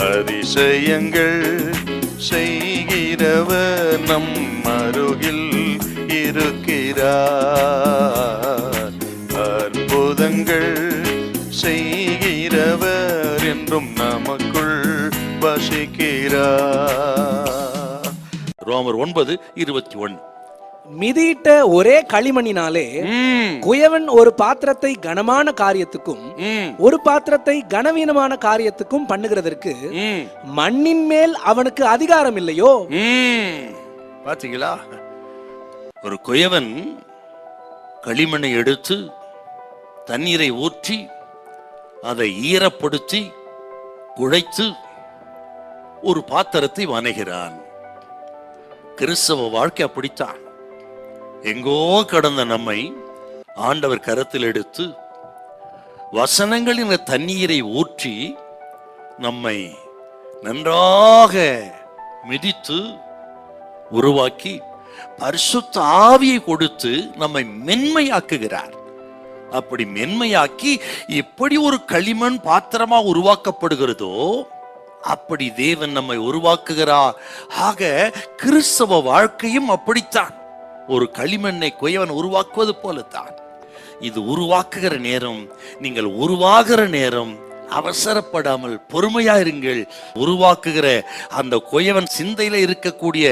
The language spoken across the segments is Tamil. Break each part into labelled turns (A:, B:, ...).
A: அதிசயங்கள் செய்கிறவர் நம் அருகில் இருக்கிறார். அற்புதங்கள் செய்கிறவர் என்றும் நமக்குள் வசிக்கிறார். ரோமர் 9:21.
B: மிதியிட்ட ஒரே களிமணினாலே குயவன் ஒரு பாத்திரத்தை கனமான காரியத்துக்கும் ஒரு பாத்திரத்தை கனவீனமான காரியத்துக்கும் பண்ணுகிறதற்கு மண்ணின் மேல் அவனுக்கு அதிகாரம் இல்லையோ?
A: பாத்தீங்களா? ஒரு குயவன் களிமண்ணை எடுத்து தண்ணீரை ஊற்றி அதை ஈரப்படுத்தி குழைத்து ஒரு பாத்திரத்தை வணைகிறான். கிறிஸ்தவ வாழ்க்கை அப்படித்தான். எங்கோ கடந்த நம்மை ஆண்டவர் கரத்தில் எடுத்து வசனங்களின் தண்ணீரை ஊற்றி நம்மை நன்றாக மிதித்து உருவாக்கி பரிசுத்த ஆவியை கொடுத்து நம்மை மென்மையாக்குகிறார். அப்படி மென்மையாக்கி எப்படி ஒரு களிமண் பாத்திரமா உருவாக்கப்படுகிறதோ அப்படி தேவன் நம்மை உருவாக்குகிறார். ஆக கிறிஸ்தவ வாழ்க்கையும் அப்படித்தான். ஒரு களிமண்ணை குயவன் உருவாக்குவது போலத்தான். இது உருவாக்குகிற நேரம், நீங்கள் உருவாகிற நேரம் அவசரப்படாமல் பொறுமையா இருங்கள். உருவாக்குகிற அந்த குயவன் சிந்தையில இருக்கக்கூடிய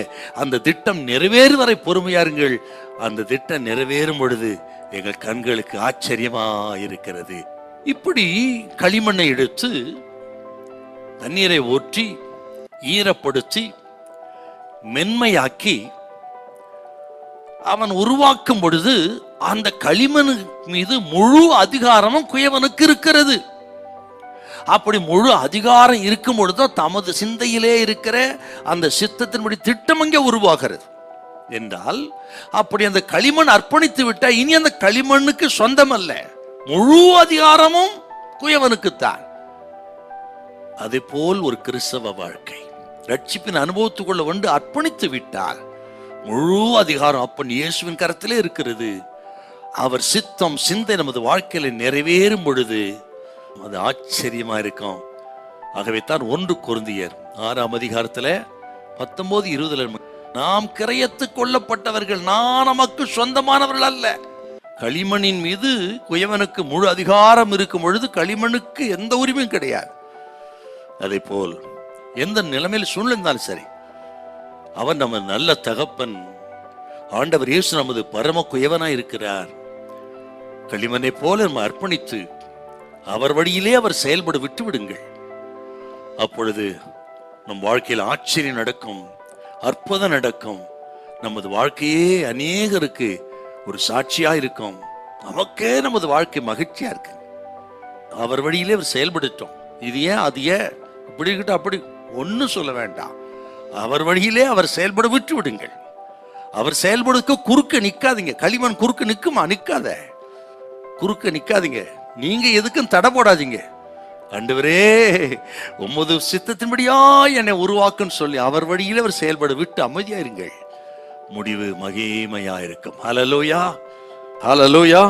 A: அந்த திட்டம் நிறைவேறும் வரை பொறுமையா இருங்கள். அந்த திட்டம் நிறைவேறும் பொழுது எங்கள் கண்களுக்கு ஆச்சரியமா இருக்கிறது. இப்படி களிமண்ணை எடுத்து தண்ணீரை ஊற்றி ஈரப்படுத்தி மென்மையாக்கி அவன் உருவாக்கும் பொழுது அந்த களிமண் மீது முழு அதிகாரமும் குயவனுக்கு இருக்கிறது. அப்படி முழு அதிகாரம் இருக்கும் பொழுது தமது சிந்தையிலே இருக்கிற அந்த சித்தத்தின்படி திட்டம் அங்கே உருவாகிறது என்றால், அப்படி அந்த களிமண் அர்ப்பணித்து விட்டா இனி அந்த களிமண்ணுக்கு சொந்தம் அல்ல, முழு அதிகாரமும் குயவனுக்குத்தான். அதே போல் ஒரு கிறிஸ்தவ வாழ்க்கை ரட்சிப்பின் அனுபவத்துக்குள்ள வந்து அர்ப்பணித்து விட்டால் முழு அதிகாரம் அப்பன் இயேசுவின் கரத்திலே இருக்கிறது. அவர் சித்தம் சிந்தை நமது வாழ்க்கையில நிறைவேறும் பொழுது அது ஆச்சரியமா இருக்கும். ஆகவே தான் 1 கொரிந்தியர் 6:19-20 நாம் கிரயத்து கொள்ளப்பட்டவர்கள், நான் நமக்கு சொந்தமானவர்கள் அல்ல. களிமண்ணின் மீது குயவனுக்கு முழு அதிகாரம் இருக்கும் பொழுது களிமண்ணுக்கு எந்த உரிமையும் கிடையாது. அதே போல் எந்த நிலைமையில் சூழ்நிலை இருந்தாலும் சரி, அவர் நம்ம நல்ல தகப்பன். ஆண்டவர் இயேசு நமது பரம குயவனாய் இருக்கிறார். களிமண்ணை போல நம்ம அர்ப்பணித்து அவர் வழியிலே அவர் செயல்பட விட்டு விடுங்கள். அப்பொழுது நம் வாழ்க்கையில் ஆச்சரியம் நடக்கும், அற்புதம் நடக்கும். நமது வாழ்க்கையே அநேகருக்கு ஒரு சாட்சியா இருக்கும். நமக்கே நமது வாழ்க்கை மகிழ்ச்சியா இருக்கு. அவர் வழியிலே அவர் செயல்படுத்தோம். இது ஏன் அது ஏன் இப்படி கிட்ட அப்படி ஒன்னும் சொல்ல வேண்டாம். அவர் வழியிலே அவர் செயல்பட விட்டு விடுங்கள். அவர் செயல்படுக்க குறுக்க நிக்காதீங்க. களிமண் குறுக்க நிக்குமா? நிக்காத. குறுக்க நிக்காதீங்க. நீங்க எதுக்கும் தடை போடாதீங்க. ஆண்டவரே உமது சித்தத்தின்படியா என்னை உருவாக்குன்னு சொல்லி அவர் வழியிலே அவர் செயல்பட விட்டு அமைதியா இருங்கள். முடிவு மகிமையா இருக்கும். ஹல்லேலூயா, ஹல்லேலூயா.